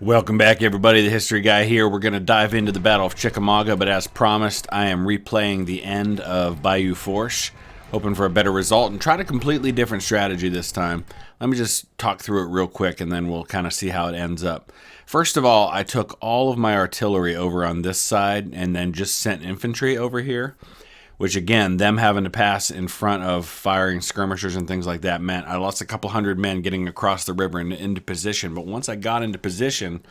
Welcome back, everybody. The History Guy here. We're going to dive into the Battle of Chickamauga, but as promised, I am replaying the end of Bayou Fourche, hoping for a better result and try a completely different strategy this time. Let me just talk through it real quick, and then we'll kind of see how it ends up. First of all, I took all of my artillery over on this side and then just sent infantry over here, which again, them having to pass in front of firing skirmishers and things like that meant I lost a couple hundred men getting across the river and into position. But once I got into position,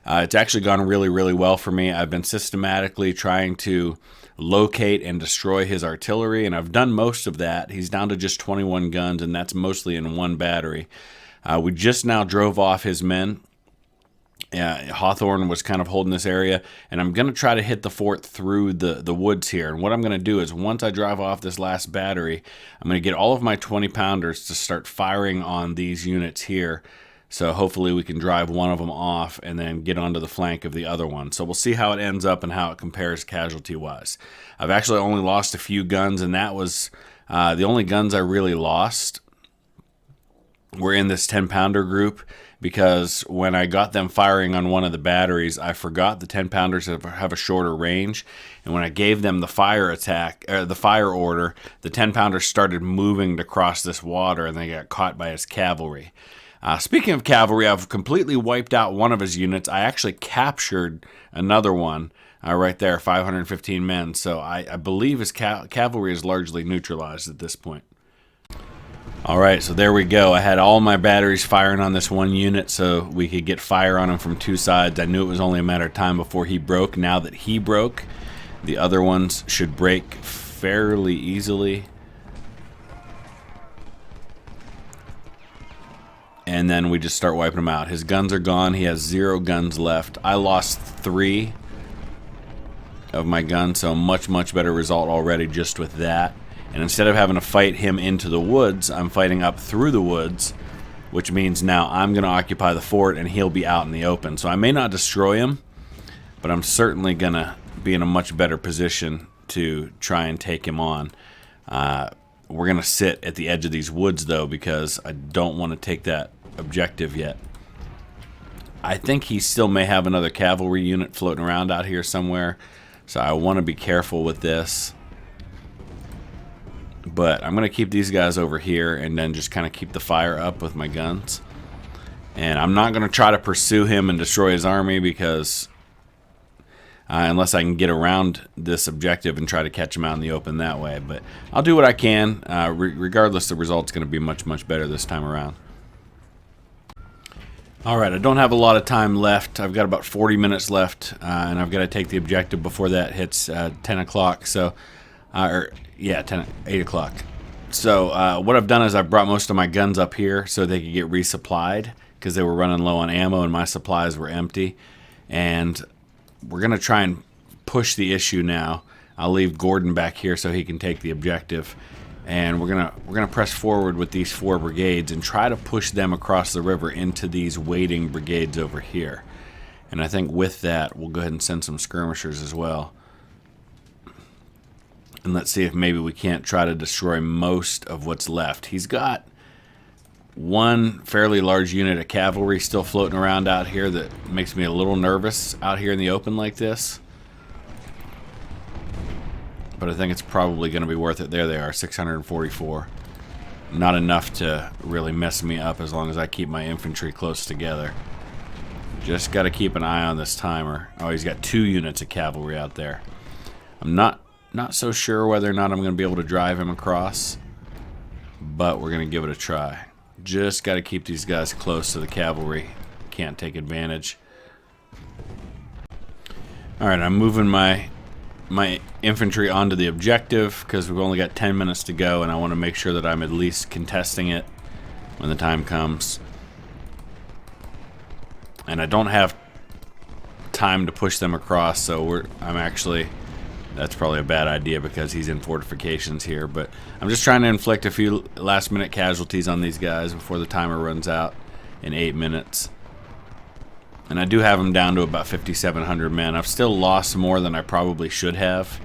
it's actually gone really, really well for me. I've been systematically trying to locate and destroy his artillery, and I've done most of that. He's down to just 21 guns, and that's mostly in one battery. We just now drove off his men. Hawthorne was kind of holding this area, and I'm going to try to hit the fort through the woods here. And what I'm going to do is once I drive off this last battery, I'm going to get all of my 20-pounders to start firing on these units here. So hopefully we can drive one of them off and then get onto the flank of the other one. So we'll see how it ends up and how it compares casualty-wise. I've actually only lost a few guns, and that was the only guns I really lost were in this 10-pounder group, because when I got them firing on one of the batteries, I forgot the 10-pounders have a shorter range, and when I gave them the fire order, the 10-pounders started moving to cross this water, and they got caught by his cavalry. Speaking of cavalry, I've completely wiped out one of his units. I actually captured another one right there, 515 men, so I believe his cavalry is largely neutralized at this point. Alright, so there we go. I had all my batteries firing on this one unit so we could get fire on him from two sides. I knew it was only a matter of time before he broke. Now that he broke, the other ones should break fairly easily. And then we just start wiping him out. His guns are gone. He has 0 guns left. I lost 3 of my guns, so much, much better result already just with that. And instead of having to fight him into the woods, I'm fighting up through the woods, which means now I'm going to occupy the fort and he'll be out in the open. So I may not destroy him, but I'm certainly going to be in a much better position to try and take him on. We're going to sit at the edge of these woods, though, because I don't want to take that objective yet. I think he still may have another cavalry unit floating around out here somewhere, so I want to be careful with this. But I'm going to keep these guys over here and then just kind of keep the fire up with my guns. And I'm not going to try to pursue him and destroy his army, because unless I can get around this objective and try to catch him out in the open that way. But I'll do what I can. Regardless, the result's going to be much, much better this time around. Alright, I don't have a lot of time left. I've got about 40 minutes left, and I've got to take the objective before that hits 10 o'clock. So, 8 o'clock. So what I've done is I've brought most of my guns up here so they could get resupplied, because they were running low on ammo and my supplies were empty. And we're going to try and push the issue now. I'll leave Gordon back here so he can take the objective. And we're gonna press forward with these 4 brigades and try to push them across the river into these waiting brigades over here. And I think with that, we'll go ahead and send some skirmishers as well. And let's see if maybe we can't try to destroy most of what's left. He's got one fairly large unit of cavalry still floating around out here that makes me a little nervous out here in the open like this. But I think it's probably going to be worth it. There they are, 644. Not enough to really mess me up as long as I keep my infantry close together. Just got to keep an eye on this timer. Oh, he's got 2 units of cavalry out there. I'm not so sure whether or not I'm going to be able to drive him across, but we're going to give it a try. Just got to keep these guys close so the cavalry can't take advantage. Alright, I'm moving my infantry onto the objective because we've only got 10 minutes to go, and I want to make sure that I'm at least contesting it when the time comes. And I don't have time to push them across, so that's probably a bad idea because he's in fortifications here, but I'm just trying to inflict a few last-minute casualties on these guys before the timer runs out in 8 minutes. And I do have them down to about 5,700 men. I've still lost more than I probably should have,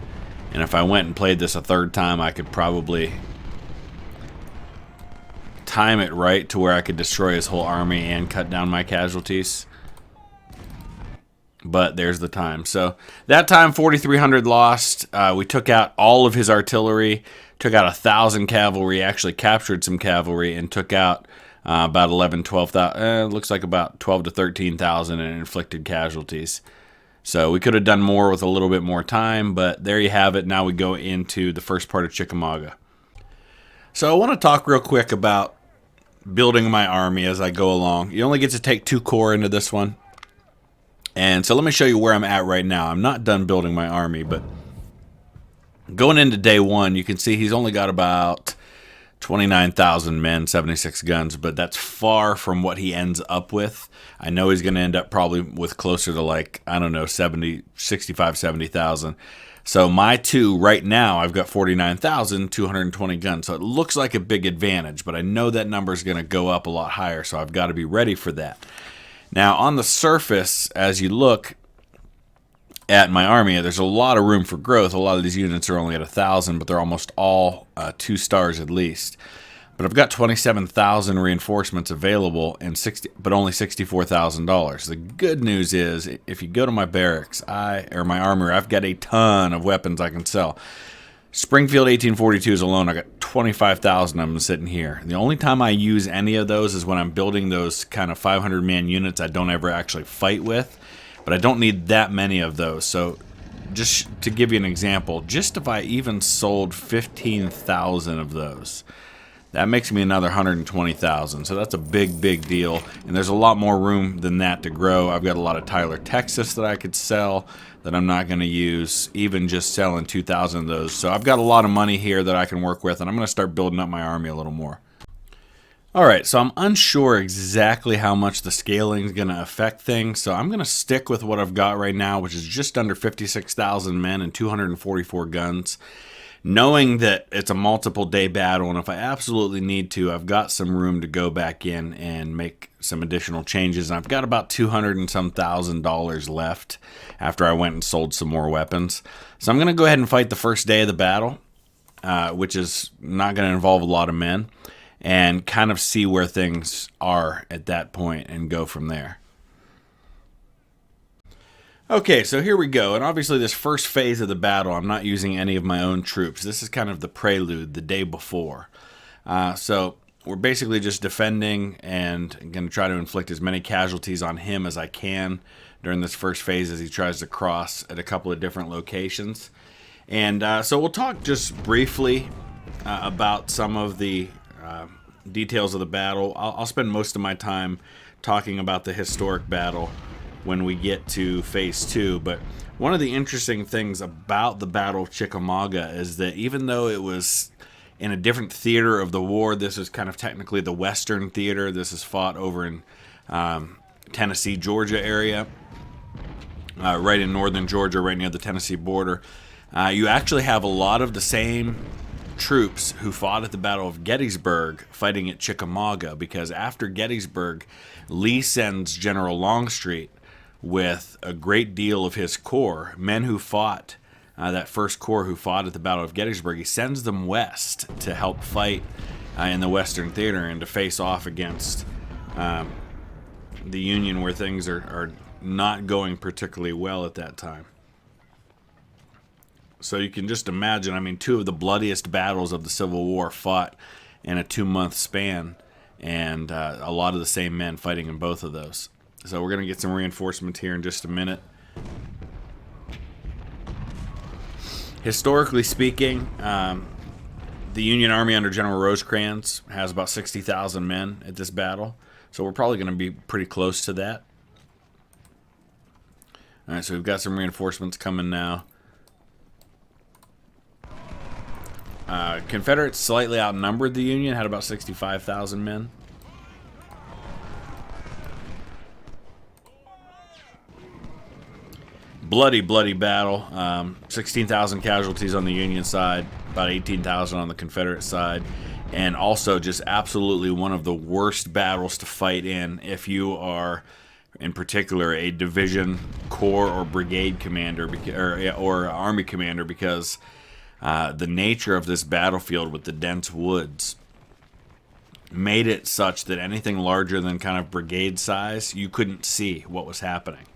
and if I went and played this a 3rd time, I could probably time it right to where I could destroy his whole army and cut down my casualties. But there's the time. So that time, 4,300 lost. We took out all of his artillery, took out 1,000 cavalry, actually captured some cavalry, and took out about 11, 12,000. Looks like about 12 to 13,000 in inflicted casualties. So we could have done more with a little bit more time, but there you have it. Now we go into the first part of Chickamauga. So I want to talk real quick about building my army as I go along. You only get to take 2 corps into this one. And so let me show you where I'm at right now. I'm not done building my army, but going into day 1, you can see he's only got about 29,000 men, 76 guns, but that's far from what he ends up with. I know he's going to end up probably with closer to, like, I don't know, 65, 70,000. So my 2 right now, I've got 49,220 guns. So it looks like a big advantage, but I know that number is going to go up a lot higher, so I've got to be ready for that. Now, on the surface, as you look at my army, there's a lot of room for growth. A lot of these units are only at 1,000, but they're almost all 2 stars at least. But I've got 27,000 reinforcements available, and but only $64,000. The good news is, if you go to my barracks, or my armory, I've got a ton of weapons I can sell. Springfield 1842s alone, I got 25,000 of them sitting here. The only time I use any of those is when I'm building those kind of 500-man units I don't ever actually fight with, but I don't need that many of those. So just to give you an example, just if I even sold 15,000 of those, that makes me another 120,000. So that's a big, big deal. And there's a lot more room than that to grow. I've got a lot of Tyler, Texas that I could sell that I'm not going to use, even just selling 2,000 of those. So I've got a lot of money here that I can work with, and I'm going to start building up my army a little more. All right, so I'm unsure exactly how much the scaling is going to affect things, so I'm going to stick with what I've got right now, which is just under 56,000 men and 244 guns, knowing that it's a multiple day battle, and if I absolutely need to, I've got some room to go back in and make some additional changes. And I've got about $200 and some thousand left after I went and sold some more weapons. So I'm going to go ahead and fight the first day of the battle, which is not going to involve a lot of men, and kind of see where things are at that point and go from there. Okay, so here we go. And obviously this first phase of the battle, I'm not using any of my own troops. This is kind of the prelude, the day before. So we're basically just defending and going to try to inflict as many casualties on him as I can during this first phase as he tries to cross at a couple of different locations. And so we'll talk just briefly about some of the details of the battle. I'll spend most of my time talking about the historic battle when we get to phase 2, but one of the interesting things about the Battle of Chickamauga is that even though it was in a different theater of the war, this is kind of technically the Western theater. This is fought over in Tennessee, Georgia area, right in northern Georgia, right near the Tennessee border. You actually have a lot of the same troops who fought at the Battle of Gettysburg fighting at Chickamauga, because after Gettysburg, Lee sends General Longstreet with a great deal of his corps, men who fought, that first corps who fought at the Battle of Gettysburg. He sends them west to help fight in the Western Theater and to face off against the Union, where things are not going particularly well at that time. So you can just imagine, I mean, 2 of the bloodiest battles of the Civil War fought in a 2-month span, and a lot of the same men fighting in both of those. So we're going to get some reinforcements here in just a minute. Historically speaking, the Union Army under General Rosecrans has about 60,000 men at this battle. So we're probably going to be pretty close to that. All right, so we've got some reinforcements coming now. Confederates slightly outnumbered the Union, had about 65,000 men. Bloody, bloody battle. 16,000 casualties on the Union side, about 18,000 on the Confederate side. And also just absolutely one of the worst battles to fight in if you are, in particular, a division, corps, or brigade commander, or army commander, because the nature of this battlefield with the dense woods made it such that anything larger than kind of brigade size, you couldn't see what was happening.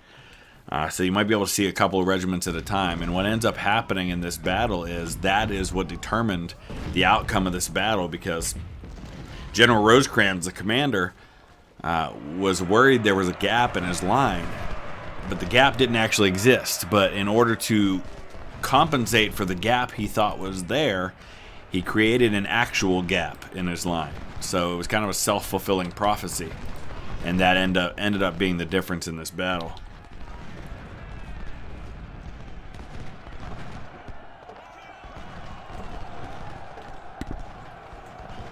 So you might be able to see a couple of regiments at a time. And what ends up happening in this battle is that is what determined the outcome of this battle, because General Rosecrans, the commander, was worried there was a gap in his line. But the gap didn't actually exist. But in order to compensate for the gap he thought was there, he created an actual gap in his line. So it was kind of a self-fulfilling prophecy. And that ended up being the difference in this battle.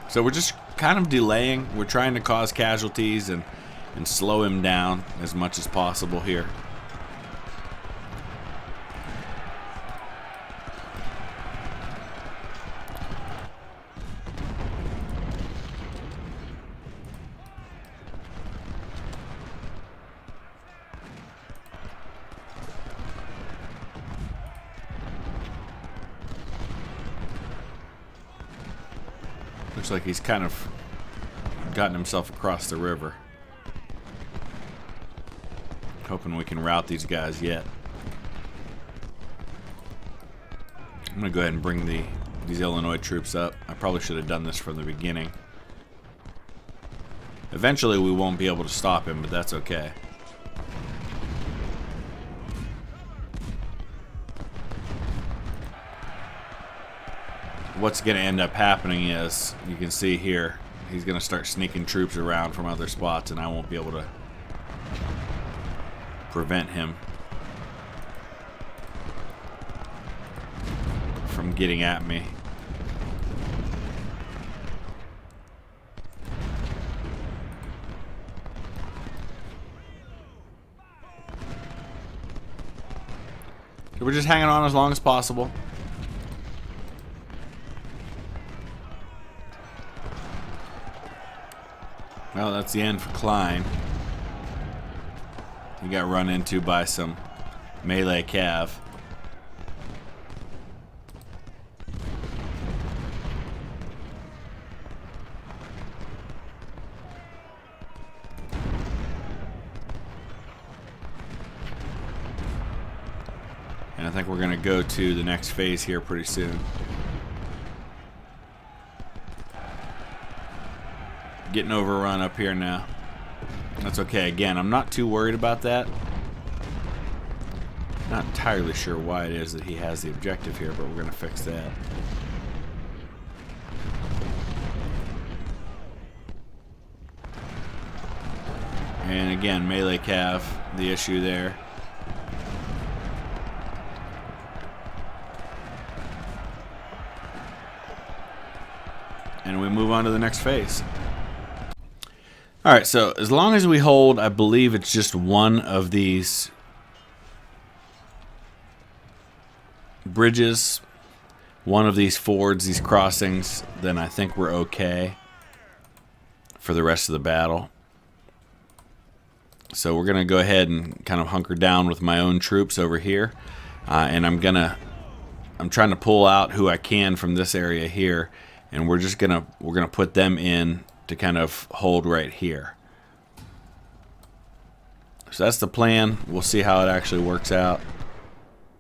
So we're just kind of delaying. We're trying to cause casualties and slow him down as much as possible here. Looks like he's kind of gotten himself across the river. Hoping we can rout these guys yet. I'm going to go ahead and bring these Illinois troops up. I probably should have done this from the beginning. Eventually we won't be able to stop him, but that's okay. What's going to end up happening is, you can see here, he's going to start sneaking troops around from other spots, and I won't be able to prevent him from getting at me. So we're just hanging on as long as possible. Well, that's the end for Klein. He got run into by some melee cav. And I think we're going to go to the next phase here pretty soon. Getting overrun up here now. That's okay. Again, I'm not too worried about that. Not entirely sure why it is that he has the objective here, but we're going to fix that. And again, melee cav, the issue there. And we move on to the next phase. Alright, so as long as we hold, I believe it's just one of these bridges, one of these fords, these crossings, then I think we're okay for the rest of the battle. So we're going to go ahead and kind of hunker down with my own troops over here. And I'm trying to pull out who I can from this area here, and we're gonna put them in to kind of hold right here. So that's the plan. We'll see how it actually works out.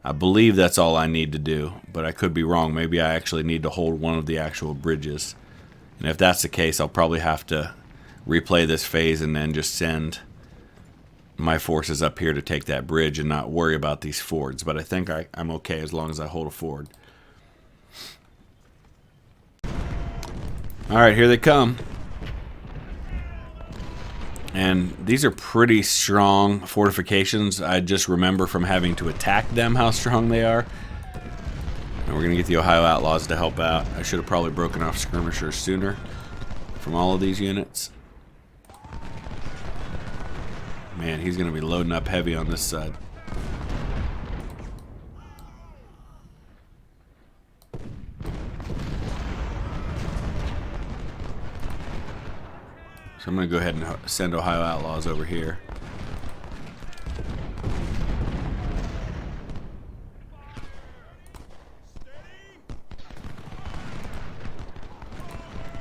I believe that's all I need to do, but I could be wrong. Maybe I actually need to hold one of the actual bridges. And if that's the case, I'll probably have to replay this phase and then just send my forces up here to take that bridge and not worry about these fords. But I think I'm okay as long as I hold a ford. Alright, here they come. And these are pretty strong fortifications. I just remember from having to attack them how strong they are. And we're going to get the Ohio Outlaws to help out. I should have probably broken off skirmishers sooner from all of these units. Man, he's going to be loading up heavy on this side. So I'm going to go ahead and send Ohio Outlaws over here.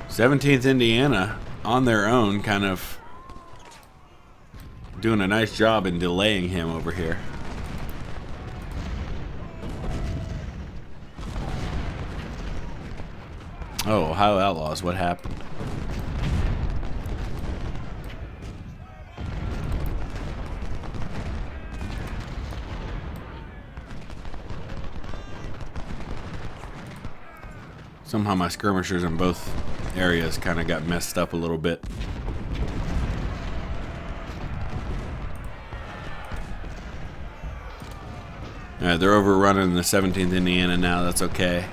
'17th Indiana on their own, kind of doing a nice job in delaying him over here. Oh, Ohio Outlaws, what happened? Somehow my skirmishers in both areas kind of got messed up a little bit. Alright, they're overrunning the 17th Indiana now. That's okay.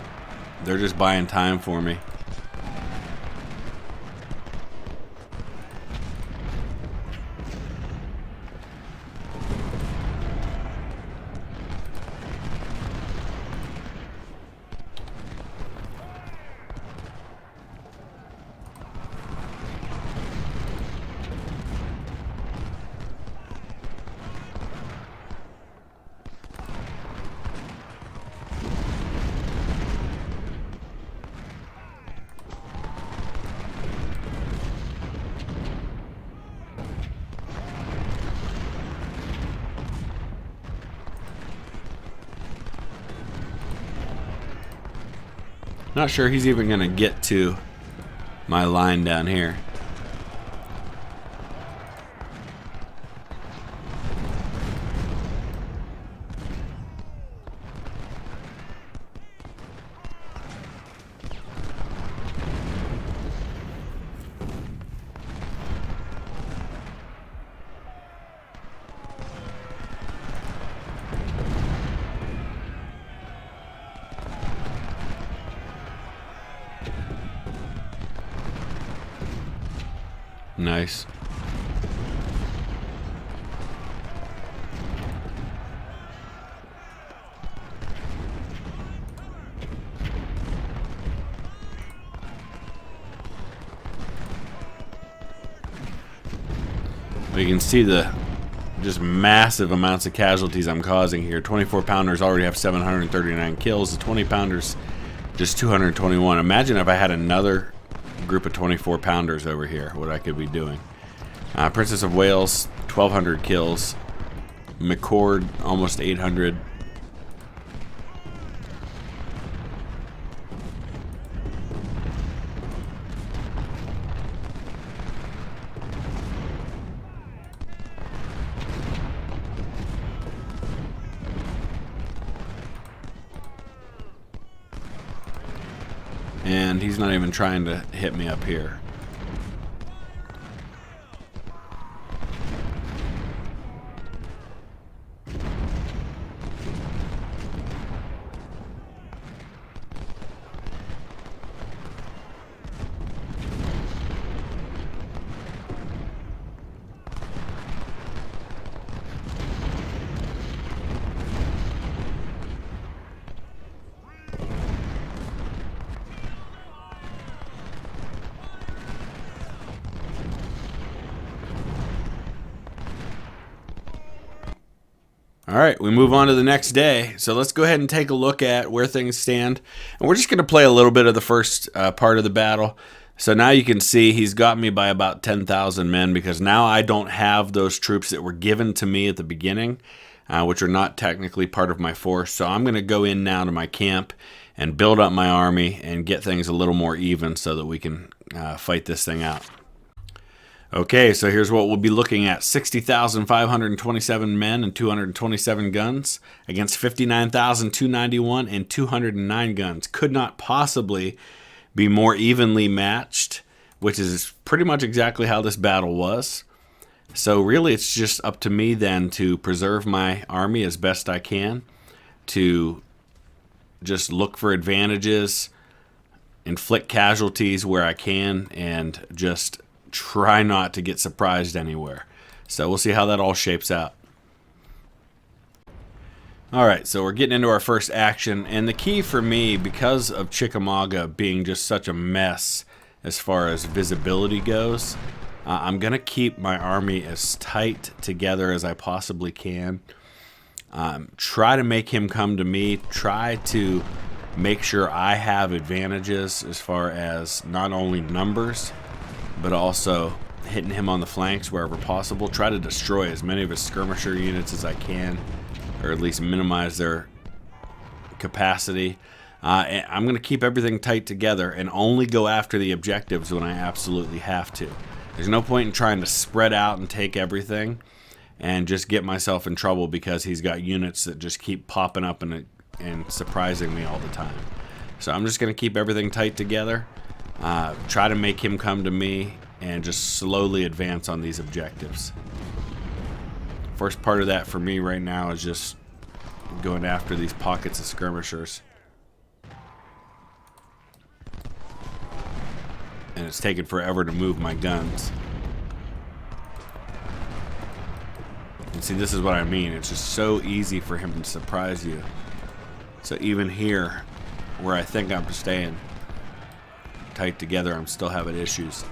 They're just buying time for me. Not sure he's even going to get to my line down here. Nice. Well, you can see the just massive amounts of casualties I'm causing here. 24 pounders already have 739 kills. The 20 pounders just 221. Imagine if I had another group of 24 pounders over here, what I could be doing. Princess of Wales, 1,200 kills. McCord, almost 800. And he's not even trying to hit me up here. All right, we move on to the next day. So let's go ahead and take a look at where things stand. And we're just going to play a little bit of the first part of the battle. So now you can see he's got me by about 10,000 men because now I don't have those troops that were given to me at the beginning, which are not technically part of my force. So I'm going to go in now to my camp and build up my army and get things a little more even so that we can fight this thing out. Okay, so here's what we'll be looking at. 60,527 men and 227 guns against 59,291 and 209 guns. Could not possibly be more evenly matched, which is pretty much exactly how this battle was. So really it's just up to me then to preserve my army as best I can, to just look for advantages, inflict casualties where I can, and just try not to get surprised anywhere. So we'll see how that all shapes out. Alright, so we're getting into our first action, and the key for me, because of Chickamauga being just such a mess as far as visibility goes, I'm going to keep my army as tight together as I possibly can. Try to make him come to me, try to make sure I have advantages as far as not only numbers, but also hitting him on the flanks wherever possible. Try to destroy as many of his skirmisher units as I can, or at least minimize their capacity. And I'm going to keep everything tight together and only go after the objectives when I absolutely have to. There's no point in trying to spread out and take everything and just get myself in trouble because he's got units that just keep popping up and surprising me all the time. So I'm just going to keep everything tight together, try to make him come to me, and just slowly advance on these objectives. First part of that for me right now is just going after these pockets of skirmishers. And it's taken forever to move my guns. And see, this is what I mean. It's just so easy for him to surprise you. So even here, where I think I'm staying tight together, I'm still having issues.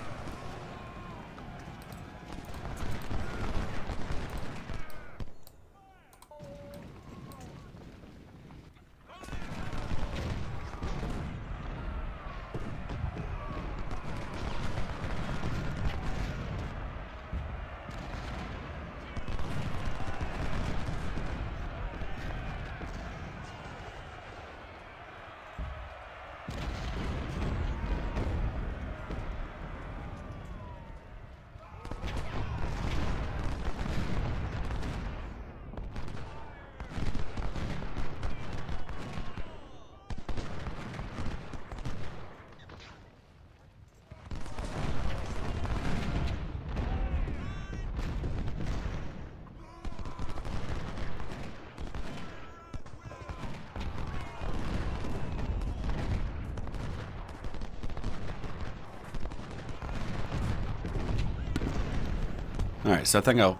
Alright, so I think I'll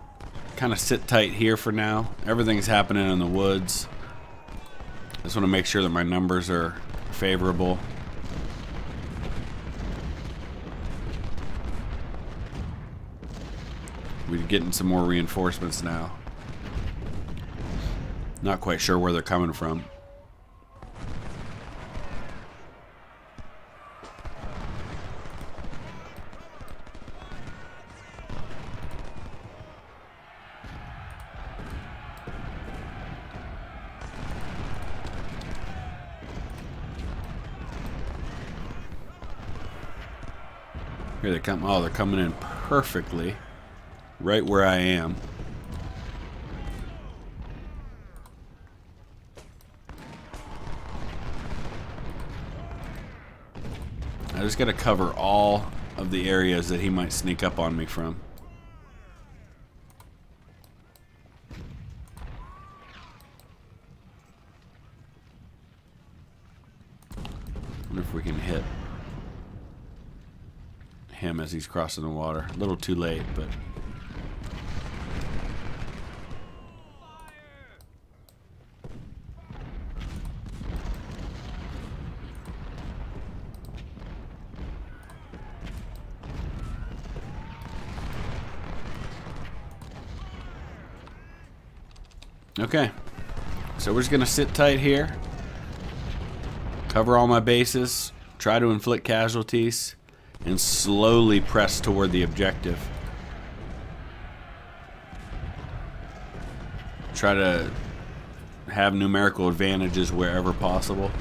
kind of sit tight here for now. Everything's happening in the woods. I just want to make sure that my numbers are favorable. We're getting some more reinforcements now. Not quite sure where they're coming from. Here they come. Oh, they're coming in perfectly. Right where I am. I just got to cover all of the areas that he might sneak up on me from. Wonder if we can hit him as he's crossing the water. A little too late, but okay. So we're just gonna sit tight here, cover all my bases, try to inflict casualties, and slowly press toward the objective. Try to have numerical advantages wherever possible.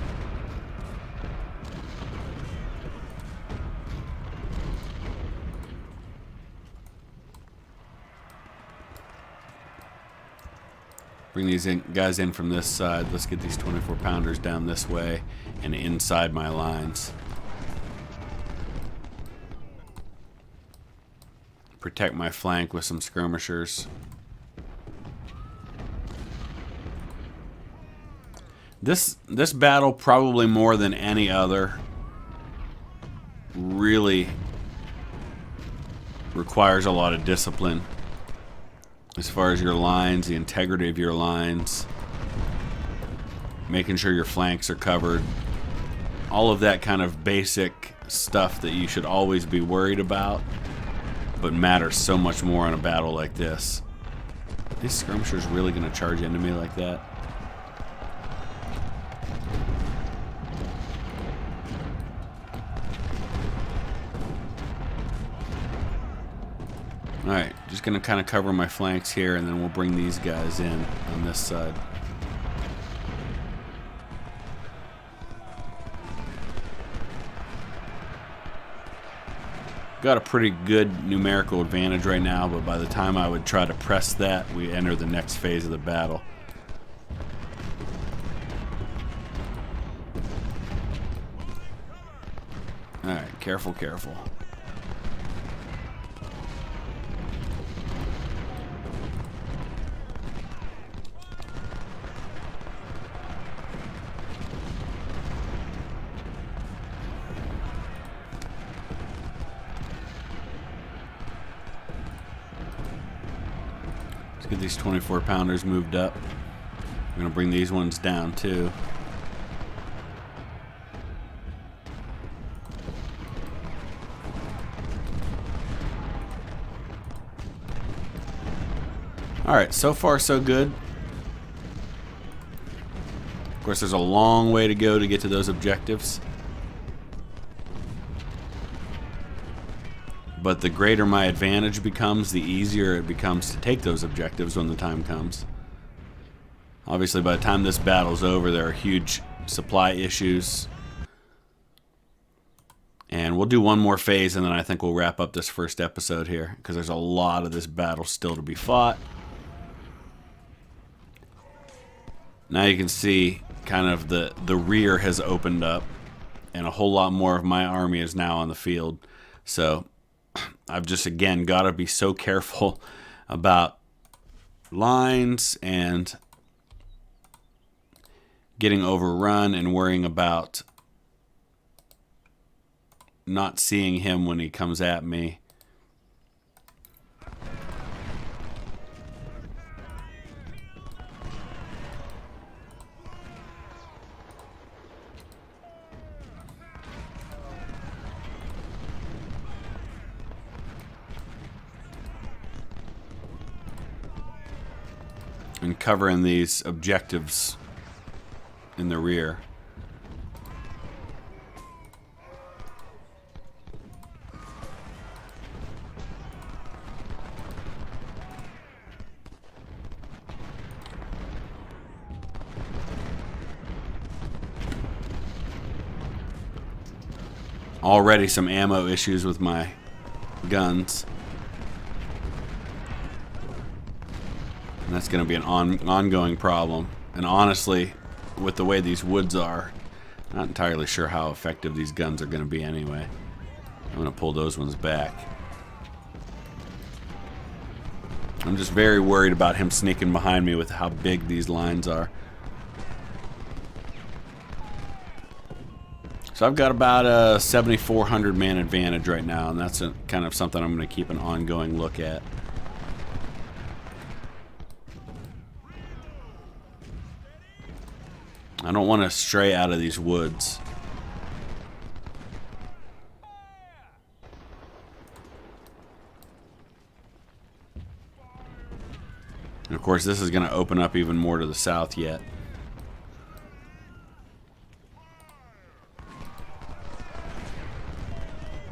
Bring these guys in from this side. Let's get these 24-pounders down this way and inside my lines. Protect my flank with some skirmishers. This battle, probably more than any other, really requires a lot of discipline as far as your lines, the integrity of your lines, making sure your flanks are covered, all of that kind of basic stuff that you should always be worried about, but matters so much more in a battle like this. Are these skirmishers really going to charge into me like that? Alright, just going to kind of cover my flanks here, and then we'll bring these guys in on this side. got a pretty good numerical advantage right now, but by the time I would try to press that, we enter the next phase of the battle. Alright, careful, careful. Let's get these 24-pounders moved up. I'm going to bring these ones down too. Alright, so far so good. Of course, there's a long way to go to get to those objectives. But the greater my advantage becomes, the easier it becomes to take those objectives when the time comes. Obviously, by the time this battle's over, there are huge supply issues. And we'll do one more phase, and then I think we'll wrap up this first episode here, because there's a lot of this battle still to be fought. Now you can see kind of the rear has opened up, and a whole lot more of my army is now on the field. So I've just, again, got to be so careful about lines and getting overrun and worrying about not seeing him when he comes at me. And covering these objectives in the rear. Already some ammo issues with my guns. And that's going to be an ongoing problem. And honestly, with the way these woods are, I'm not entirely sure how effective these guns are going to be anyway. I'm going to pull those ones back. I'm just very worried about him sneaking behind me with how big these lines are. So I've got about a 7,400 man advantage right now, and that's kind of something I'm going to keep an ongoing look at. I don't want to stray out of these woods. And of course, this is going to open up even more to the south yet.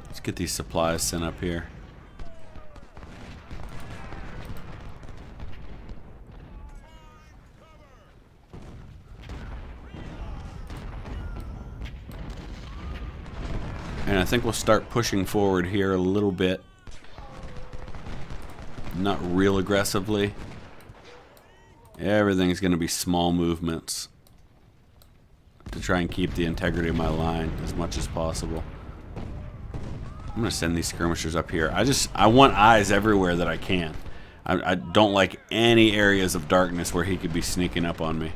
Let's get these supplies sent up here. And I think we'll start pushing forward here a little bit. Not real aggressively. Everything's going to be small movements to try and keep the integrity of my line as much as possible. I'm going to send these skirmishers up here. I want eyes everywhere that I can. I don't like any areas of darkness where he could be sneaking up on me.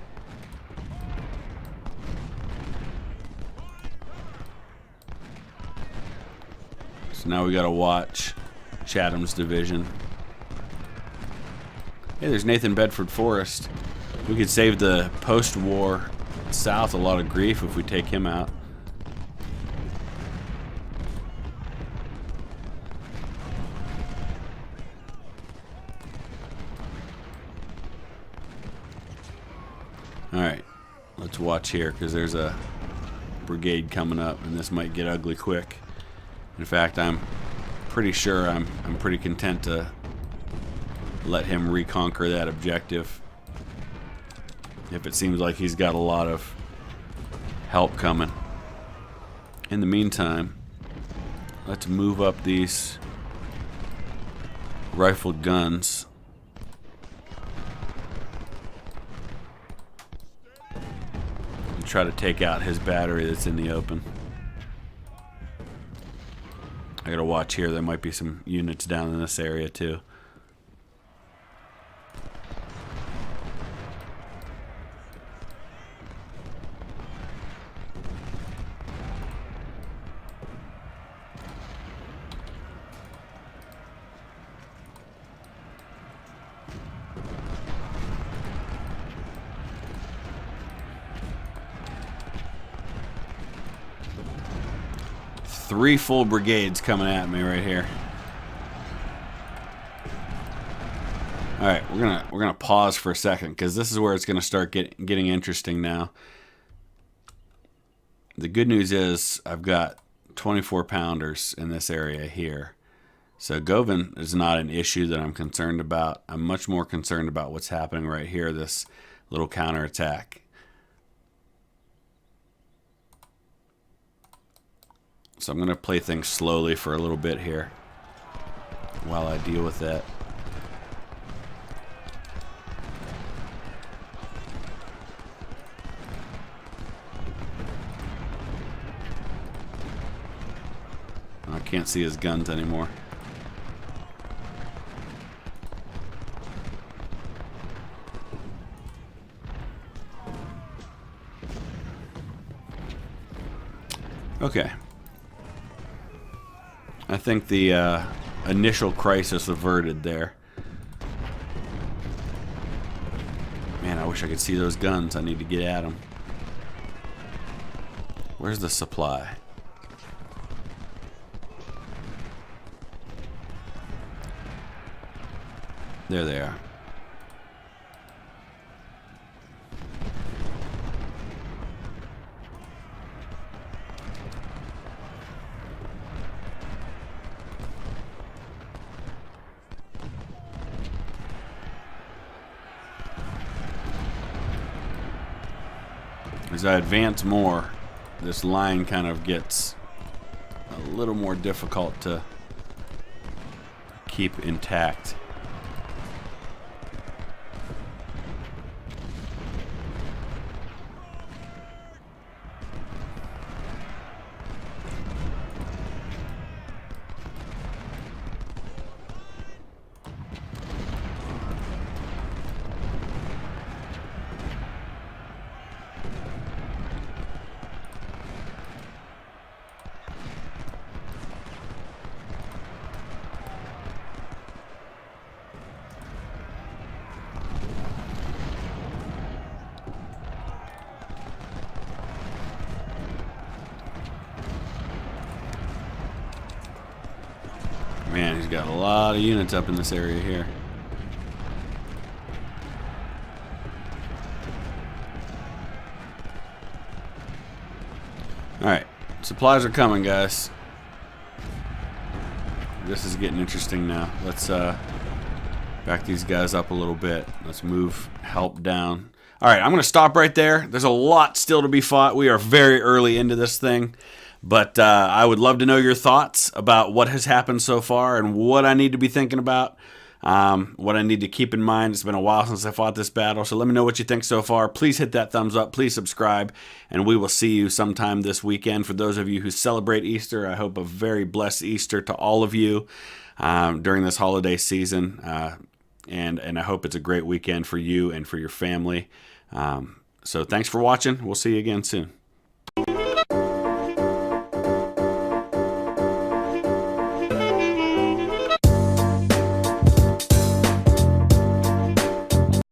So now we got to watch Chatham's division. Hey, there's Nathan Bedford Forrest. We could save the post-war South a lot of grief if we take him out. Alright, let's watch here, because there's a brigade coming up, and this might get ugly quick. In fact, I'm pretty sure I'm pretty content to let him reconquer that objective. If it seems like he's got a lot of help coming. In the meantime, Let's move up these rifled guns. And try to take out his battery that's in the open. I gotta watch here. There might be some units down in this area too. Three full brigades coming at me right here. All right, we're gonna pause for a second because this is where it's gonna start getting interesting now. The good news is I've got 24 pounders in this area here, so Govan is not an issue that I'm concerned about. I'm much more concerned about what's happening right here. This little counterattack. So I'm going to play things slowly for a little bit here while I deal with that. I can't see his guns anymore. Okay. I think the initial crisis averted there. Man, I wish I could see those guns. I need to get at them. Where's the supply? There they are. As I advance more, this line kind of gets a little more difficult to keep intact. Man, he's got a lot of units up in this area here. Alright, supplies are coming, guys. This is getting interesting now. Let's back these guys up a little bit. Let's move help down. Alright, I'm going to stop right there. There's a lot still to be fought. We are very early into this thing. But I would love to know your thoughts about what has happened so far and what I need to be thinking about, what I need to keep in mind. It's been a while since I fought this battle, so let me know what you think so far. Please hit that thumbs up. Please subscribe, and we will see you sometime this weekend. For those of you who celebrate Easter, I hope a very blessed Easter to all of you during this holiday season, and I hope it's a great weekend for you and for your family. So thanks for watching. We'll see you again soon.